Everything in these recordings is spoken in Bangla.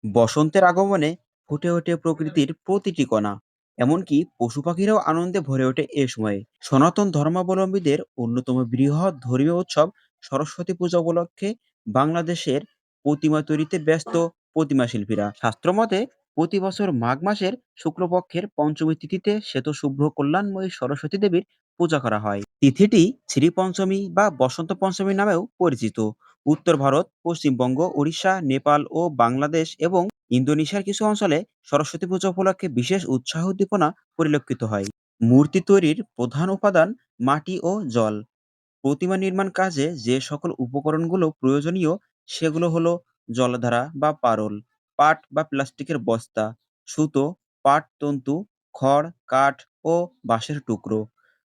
বসন্তের আগমনে ফুটে ওঠে প্রকৃতির প্রতিটি কণা, এমনকি পশু পাখিরাও আনন্দে ভরে ওঠে এ সময়ে। সনাতন ধর্মাবলম্বীদের অন্যতম বৃহৎ ধর্মীয় উৎসব সরস্বতী পূজা উপলক্ষে বাংলাদেশের প্রতিমা তৈরিতে ব্যস্ত প্রতিমা শিল্পীরা। শাস্ত্রমতে প্রতি বছর মাঘ মাসের শুক্লপক্ষের পঞ্চমী তিথিতে শ্বেত শুভ্র কল্যাণময়ী সরস্বতী দেবীর পূজা করা হয়। তিথিটি শ্রী পঞ্চমী বা বসন্ত পঞ্চমী নামেও পরিচিত। উত্তর ভারত, পশ্চিমবঙ্গ, উড়িষ্যা, নেপাল ও বাংলাদেশ এবং ইন্দোনেশিয়ার কিছু অঞ্চলে সরস্বতী পূজা উপলক্ষে বিশেষ উৎসাহ উদ্দীপনা পরিলক্ষিত হয়। মূর্তি তৈরির প্রধান উপাদান মাটি ও জল। প্রতিমা নির্মাণ কাজে যে সকল উপকরণগুলো প্রয়োজনীয় সেগুলো হলো জলধারা বা পারল, পাট বা প্লাস্টিকের বস্তা, সুতো, পাট তন্তু, খড়, কাঠ ও বাঁশের টুকরো,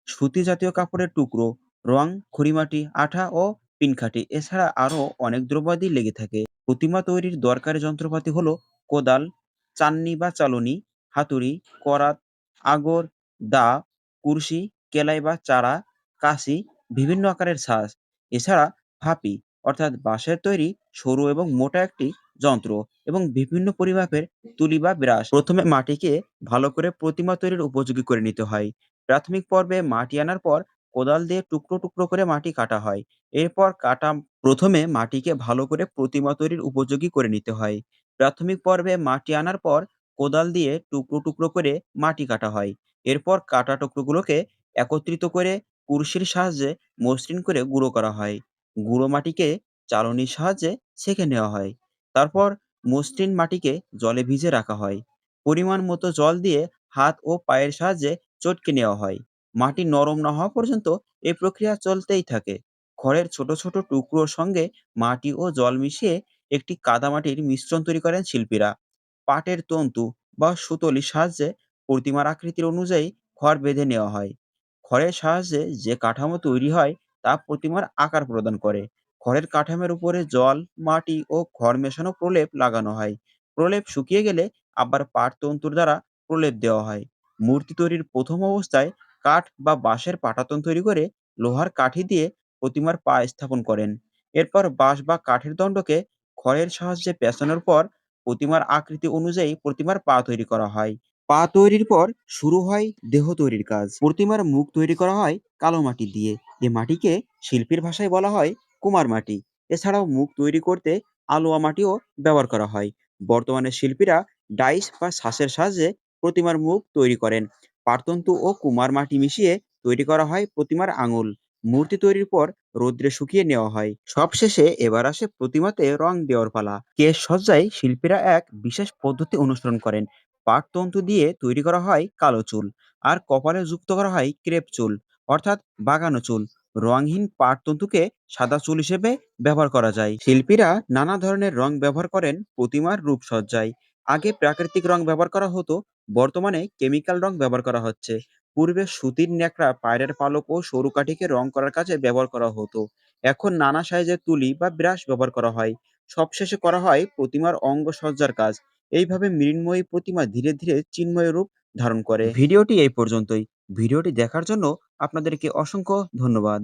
সুতি জাতীয় কাপড়ের টুকরো, রং, খড়িমাটি, আঠা ও পিনকাঠি। এছাড়া আরো অনেক দ্রব্যাদি লেগে থাকে। প্রতিমা তৈরির দরকারি যন্ত্রপাতি হলো কোদাল, চান্নি বা চালনি, হাতুড়ি, করাত, আগর, দা, কুরশি, কেলাই বা চারা, কাশি, বিভিন্ন আকারের ছাঁচ। এছাড়া ফাপি অর্থাৎ বাঁশের তৈরি সরু এবং মোটা একটি যন্ত্র এবং বিভিন্ন পরিমাপের তুলি বা ব্রাশ। প্রথমে মাটিকে ভালো করে প্রতিমা তৈরির উপযোগী করে নিতে হয়। প্রাথমিক পর্বে মাটি আনার পর কোদাল দিয়ে টুকরো টুকরো করে মাটি কাটা হয়। এরপর কাটা প্রথমে মাটিকে ভালো করে প্রতিমা তৈরির উপযোগী করে নিতে হয়। প্রাথমিক পর্বে মাটি আনার পর কোদাল দিয়ে টুকরো টুকরো করে মাটি কাটা হয়। এরপর কাটা টুকরোগুলোকে একত্রিত করে কুরশির সাহায্যে মসৃণ করে গুঁড়ো করা হয়। গুঁড়ো মাটিকে চালনির সাহায্যে ছেঁকে নেওয়া হয়। তারপর মসৃণ মাটিকে জলে ভিজে রাখা হয়। পরিমাণ মতো জল দিয়ে হাত ও পায়ের সাহায্যে চটকে নেওয়া হয়। মাটি নরম না হওয়া পর্যন্ত এই প্রক্রিয়া চলতেই থাকে। খড়ের ছোট ছোট টুকরোর সঙ্গে মাটি ও জল মিশিয়ে একটি কাদামাটির মিশ্রণ তৈরি করেন শিল্পীরা। পাটের তন্তু বা সুতলির সাহায্যে প্রতিমার আকৃতির অনুযায়ী খড় বেঁধে নেওয়া হয়। খড়ের সাহায্যে যে কাঠামো তৈরি হয় তা প্রতিমার আকার প্রদান করে। খড়ের কাঠামোর উপরে জল, মাটি ও খড় মেশানো প্রলেপ লাগানো হয়। প্রলেপ শুকিয়ে গেলে আবার পাট তন্তুর দ্বারা প্রলেপ দেওয়া হয়। মূর্তি তৈরির প্রথম অবস্থায় কাঠ বা বাঁশের পাটাতন তৈরি করে লোহার কাঠি দিয়ে প্রতিমার পা স্থাপন করেন। এরপর বাঁশ বা কাঠের দণ্ডকে খড়ের সাহায্যে পেঁচানোর পর প্রতিমার আকৃতি অনুযায়ী প্রতিমার পা তৈরি করা হয়। পা তৈরির পর শুরু হয় দেহ তৈরির কাজ। প্রতিমার মুখ তৈরি করা হয় কালো মাটি দিয়ে। এ মাটিকে শিল্পীর ভাষায় বলা হয় কুমার মাটি। এছাড়াও মুখ তৈরি করতে আলুয়া মাটিও ব্যবহার করা হয়। বর্তমানে শিল্পীরা ডাইস বা ছাঁচের সাহায্যে প্রতিমার মুখ তৈরি করেন। পাটতন্তু ও কুমার মাটি মিশিয়ে তৈরি করা হয় প্রতিমার আঙুল। মূর্তি তৈরির পর রৌদ্রে শুকিয়ে নেওয়া হয়। সবশেষে এবার আসে প্রতিমাতে রং দেওয়ার পালা। কেশ সজ্জায় শিল্পীরা এক বিশেষ পদ্ধতি অনুসরণ করেন। পাটতন্তু দিয়ে তৈরি করা হয় কালো চুল, আর কপালে যুক্ত করা হয় ক্রেপ চুল অর্থাৎ বাগানো চুল। রংহীন পাটতন্তুকে সাদা চুল হিসেবে ব্যবহার করা যায়। শিল্পীরা নানা ধরনের রং ব্যবহার করেন প্রতিমার রূপসজ্জায়। আগে প্রাকৃতিক রং ব্যবহার করা হতো, বর্তমানে কেমিক্যাল রং ব্যবহার করা হচ্ছে। পূর্বে সুতির ন্যাকড়া, পায়রের পালক ও সরু কাঠিকে রং করার কাজে ব্যবহার করা হতো। এখন নানা সাইজের তুলি বা ব্রাশ ব্যবহার করা হয়। সবশেষে করা হয় প্রতিমার অঙ্গ সজ্জার কাজ। এইভাবে মৃন্ময়ী প্রতিমা ধীরে ধীরে চিন্ময় রূপ ধারণ করে। ভিডিওটি এই পর্যন্তই। ভিডিওটি দেখার জন্য আপনাদেরকে অসংখ্য ধন্যবাদ।